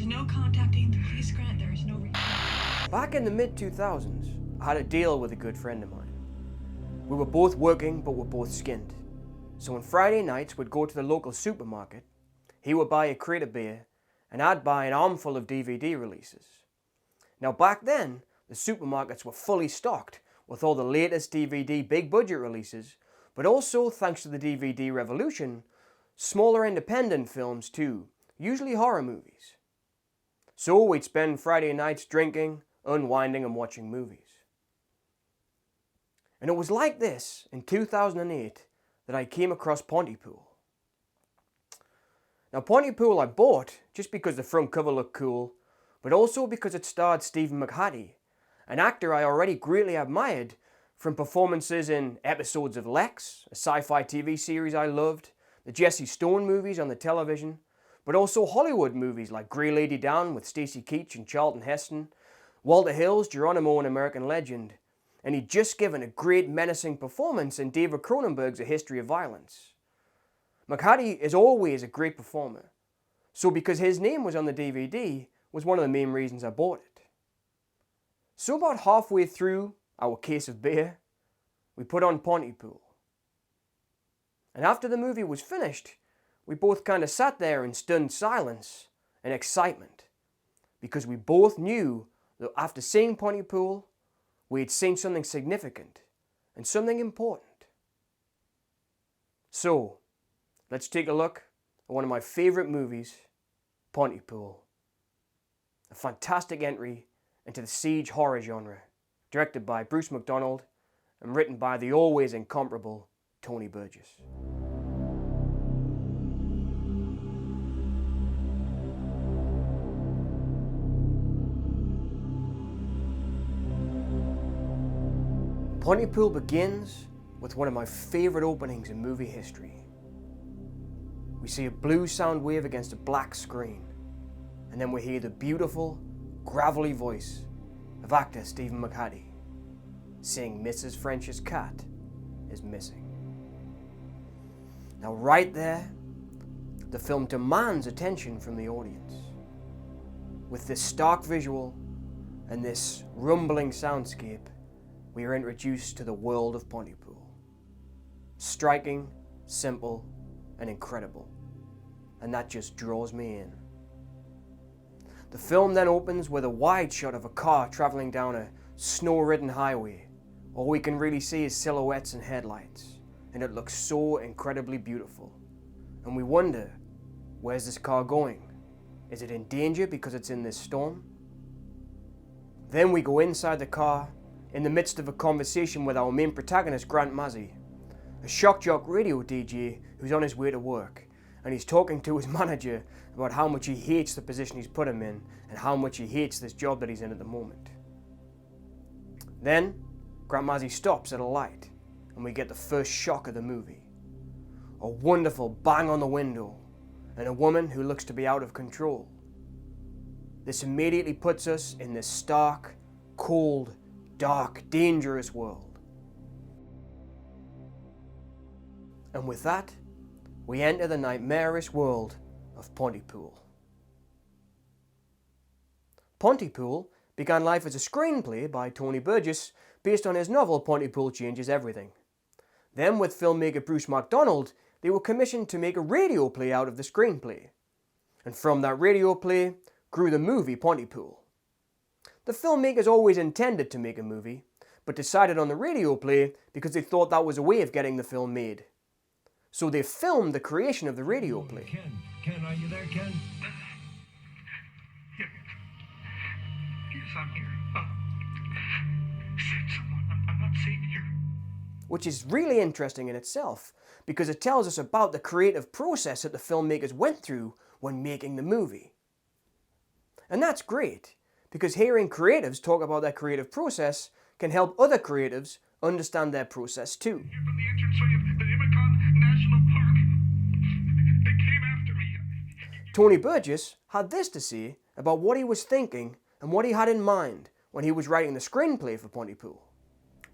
no contacting the police, Grant. There is no Back in the mid-2000s, I had a deal with a good friend of mine. We were both working, but were both skinned. So on Friday nights, we'd go to the local supermarket, he would buy a crate of beer, and I'd buy an armful of DVD releases. Now back then, the supermarkets were fully stocked with all the latest DVD big budget releases, but also, thanks to the DVD revolution, smaller independent films too, usually horror movies. So we'd spend Friday nights drinking, unwinding and watching movies. And it was like this in 2008 that I came across Pontypool. Now Pontypool I bought just because the front cover looked cool, but also because it starred Stephen McHattie, an actor I already greatly admired from performances in episodes of Lex, a sci-fi TV series I loved, the Jesse Stone movies on the television, but also Hollywood movies like Grey Lady Down with Stacy Keach and Charlton Heston, Walter Hill's Geronimo and American Legend, and he'd just given a great menacing performance in David Cronenberg's A History of Violence. McHattie is always a great performer, so because his name was on the DVD was one of the main reasons I bought it. So about halfway through our case of beer, we put on Pontypool. And after the movie was finished, we both kind of sat there in stunned silence and excitement, because we both knew that after seeing Pontypool, we had seen something significant and something important. So, let's take a look at one of my favourite movies, Pontypool. A fantastic entry into the siege horror genre, directed by Bruce McDonald and written by the always incomparable Tony Burgess. Pontypool begins with one of my favourite openings in movie history. We see a blue sound wave against a black screen, and then we hear the beautiful, gravelly voice of actor Stephen McHattie saying Mrs. French's cat is missing. Now right there, the film demands attention from the audience. With this stark visual and this rumbling soundscape, we are introduced to the world of Pontypool. Striking, simple, and incredible. And that just draws me in. The film then opens with a wide shot of a car travelling down a snow-ridden highway. All we can really see is silhouettes and headlights, and it looks so incredibly beautiful. And we wonder, where's this car going? Is it in danger because it's in this storm? Then we go inside the car, in the midst of a conversation with our main protagonist, Grant Mazzy, a shock jock radio DJ who's on his way to work, and he's talking to his manager about how much he hates the position he's put him in and how much he hates this job that he's in at the moment. Then, Grant Mazzy stops at a light, and we get the first shock of the movie. A wonderful bang on the window, and a woman who looks to be out of control. This immediately puts us in this stark, cold, dark, dangerous world. And with that, we enter the nightmarish world of Pontypool. Pontypool began life as a screenplay by Tony Burgess based on his novel Pontypool Changes Everything. Then with filmmaker Bruce McDonald, they were commissioned to make a radio play out of the screenplay. And from that radio play grew the movie Pontypool. The filmmakers always intended to make a movie, but decided on the radio play because they thought that was a way of getting the film made. So they filmed the creation of the radio play. Ken, are you there, Ken? Yes, I'm here. Save someone. I'm not safe here. Which is really interesting in itself, because it tells us about the creative process that the filmmakers went through when making the movie. And that's great, because hearing creatives talk about their creative process can help other creatives understand their process too. Here from the entranceway of the Imicon National Park. They came after me. Tony Burgess had this to say about what he was thinking and what he had in mind when he was writing the screenplay for Pontypool.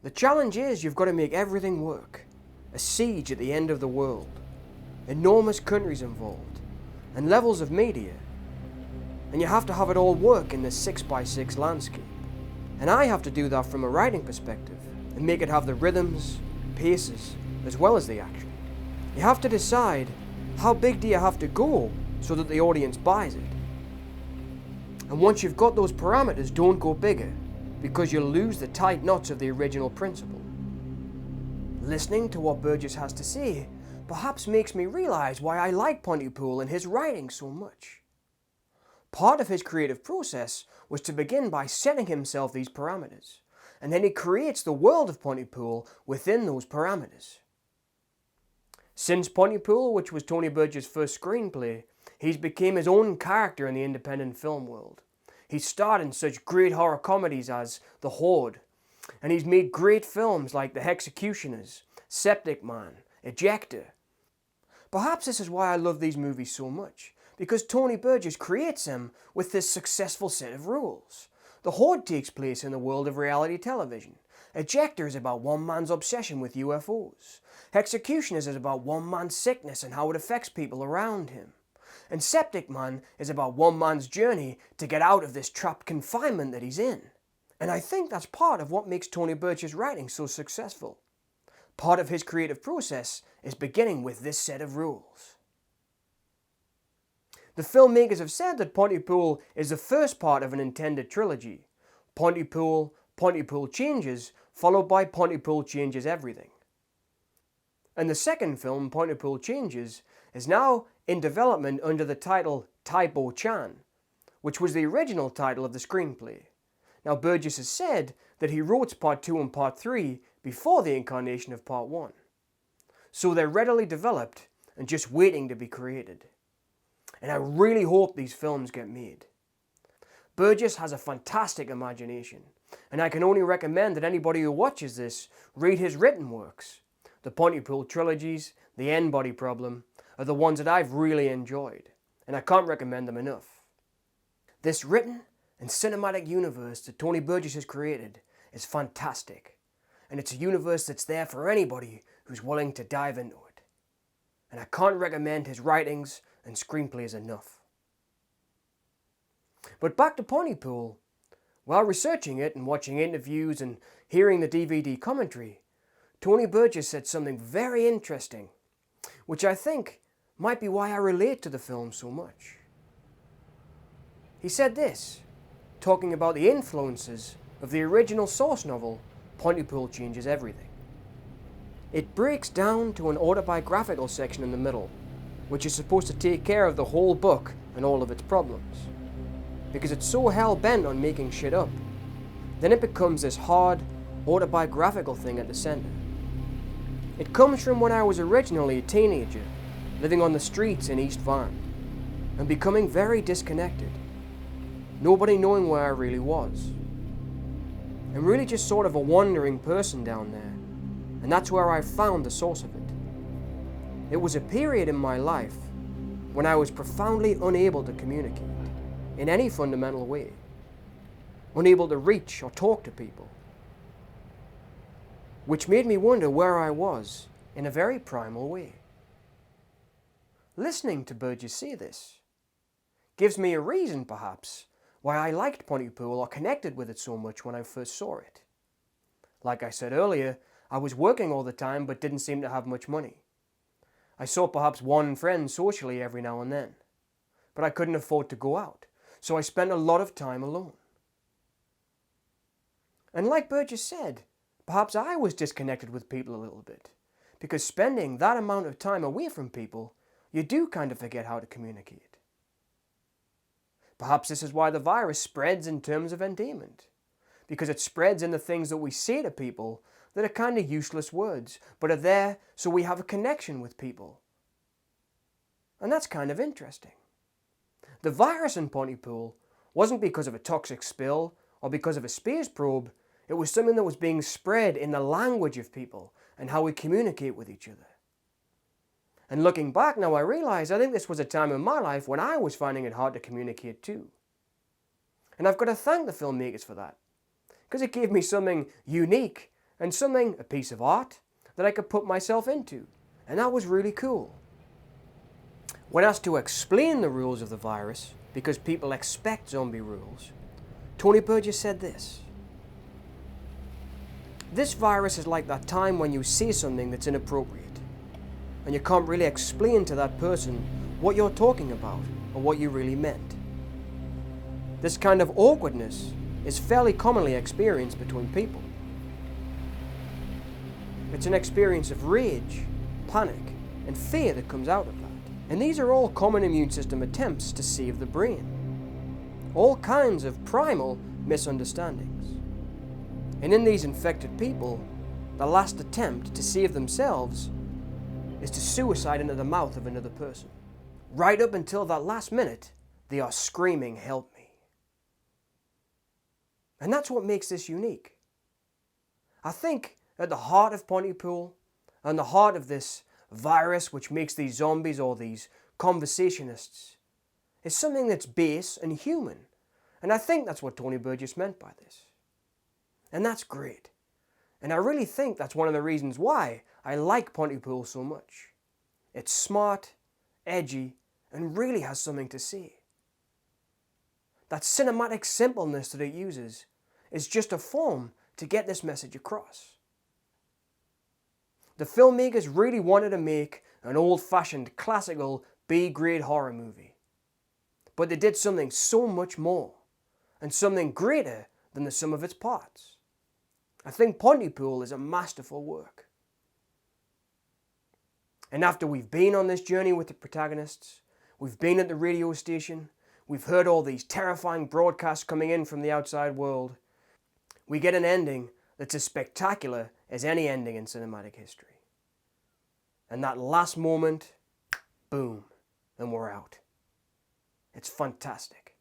The challenge is you've got to make everything work. A siege at the end of the world. Enormous countries involved. And levels of media. and you have to have it all work in this 6x6 landscape. And I have to do that from a writing perspective and make it have the rhythms, paces, as well as the action. You have to decide how big do you have to go so that the audience buys it. And once you've got those parameters, don't go bigger, because you'll lose the tight knots of the original principle. Listening to what Burgess has to say perhaps makes me realize why I like Pontypool and his writing so much. Part of his creative process was to begin by setting himself these parameters, and then he creates the world of Pontypool within those parameters. Since Pontypool, which was Tony Burgess' first screenplay, he's become his own character in the independent film world. He's starred in such great horror comedies as The Horde, and he's made great films like The Executioners, Septic Man, Ejector. Perhaps this is why I love these movies so much, because Tony Burgess creates them with this successful set of rules. The Horde takes place in the world of reality television. Ejector is about one man's obsession with UFOs. Executioners is about one man's sickness and how it affects people around him. And Septic Man is about one man's journey to get out of this trapped confinement that he's in. And I think that's part of what makes Tony Burgess' writing so successful. Part of his creative process is beginning with this set of rules. The filmmakers have said that Pontypool is the first part of an intended trilogy. Pontypool, Pontypool Changes, followed by Pontypool Changes Everything. And the second film, Pontypool Changes, is now in development under the title Typo Chan, which was the original title of the screenplay. Now Burgess has said that he wrote Part 2 and Part 3 before the incarnation of Part 1. So they're readily developed and just waiting to be created. And I really hope these films get made. Burgess has a fantastic imagination, and I can only recommend that anybody who watches this read his written works. The Pontypool trilogies, The N-Body Problem, are the ones that I've really enjoyed, and I can't recommend them enough. This written and cinematic universe that Tony Burgess has created is fantastic, and it's a universe that's there for anybody who's willing to dive into it. And I can't recommend his writings and screenplays enough. But back to Pontypool. While researching it and watching interviews and hearing the DVD commentary, Tony Burgess said something very interesting, which I think might be why I relate to the film so much. He said this, talking about the influences of the original source novel, Pontypool Changes Everything. It breaks down to an autobiographical section in the middle, which is supposed to take care of the whole book and all of its problems. Because it's so hell-bent on making shit up, then it becomes this hard, autobiographical thing at the center. It comes from when I was originally a teenager, living on the streets in East Van, and becoming very disconnected, nobody knowing where I really was. I'm really just sort of a wandering person down there, and that's where I found the source of it. It was a period in my life when I was profoundly unable to communicate in any fundamental way, unable to reach or talk to people, which made me wonder where I was in a very primal way. Listening to Burgess say this gives me a reason, perhaps, why I liked Pontypool or connected with it so much when I first saw it. Like I said earlier, I was working all the time but didn't seem to have much money. I saw perhaps one friend socially every now and then, but I couldn't afford to go out, so I spent a lot of time alone. And like Burgess said, perhaps I was disconnected with people a little bit, because spending that amount of time away from people, you do kind of forget how to communicate. Perhaps this is why the virus spreads in terms of endearment, because it spreads in the things that we say to people that are kind of useless words, but are there so we have a connection with people. And that's kind of interesting. The virus in Pontypool wasn't because of a toxic spill or because of a space probe. It was something that was being spread in the language of people and how we communicate with each other. And looking back now, I realize I think this was a time in my life when I was finding it hard to communicate too. And I've got to thank the filmmakers for that, because it gave me something unique and something, a piece of art, that I could put myself into. And that was really cool. When asked to explain the rules of the virus, because people expect zombie rules, Tony Burgess said this: "This virus is like that time when you say something that's inappropriate, and you can't really explain to that person what you're talking about or what you really meant. This kind of awkwardness is fairly commonly experienced between people. It's an experience of rage, panic, and fear that comes out of that. And these are all common immune system attempts to save the brain. All kinds of primal misunderstandings. And in these infected people, the last attempt to save themselves is to suicide into the mouth of another person. Right up until that last minute, they are screaming, 'Help me.' And that's what makes this unique. I think at the heart of Pontypool, and the heart of this virus which makes these zombies or these conversationists, is something that's base and human. And I think that's what Tony Burgess meant by this. And that's great. And I really think that's one of the reasons why I like Pontypool so much. It's smart, edgy, and really has something to say. That cinematic simpleness that it uses is just a form to get this message across. The filmmakers really wanted to make an old-fashioned, classical, B-grade horror movie. But they did something so much more, and something greater than the sum of its parts. I think Pontypool is a masterful work. And after we've been on this journey with the protagonists, we've been at the radio station, we've heard all these terrifying broadcasts coming in from the outside world, we get an ending that's as spectacular as any ending in cinematic history. And that last moment, boom, and we're out. It's fantastic.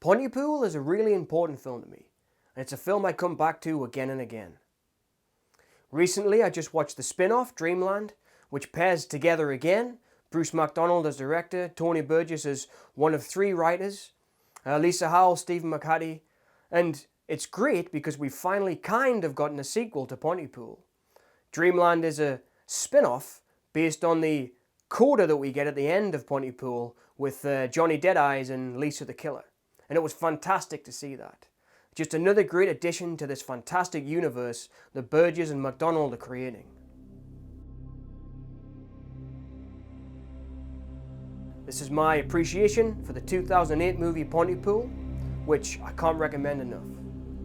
Pontypool is a really important film to me, and it's a film I come back to again and again. Recently, I just watched the spin-off, Dreamland, which pairs together again Bruce MacDonald as director, Tony Burgess as one of 3 writers, Lisa Howell, Stephen McHattie, and it's great because we've finally kind of gotten a sequel to Pontypool. Dreamland is a spin-off based on the coda that we get at the end of Pontypool with Johnny Deadeyes and Lisa the Killer. And it was fantastic to see that. Just another great addition to this fantastic universe that Burgess and MacDonald are creating. This is my appreciation for the 2008 movie Pontypool, which I can't recommend enough.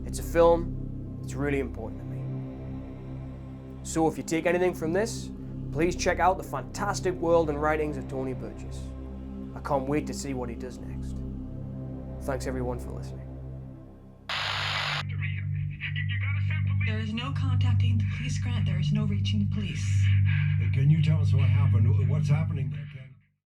It's a film that's really important to me. So if you take anything from this, please check out the fantastic world and writings of Tony Burgess. I can't wait to see what he does next. Thanks everyone for listening. There is no contacting the police, Grant. There is no reaching the police. Can you tell us what happened? What's happening there?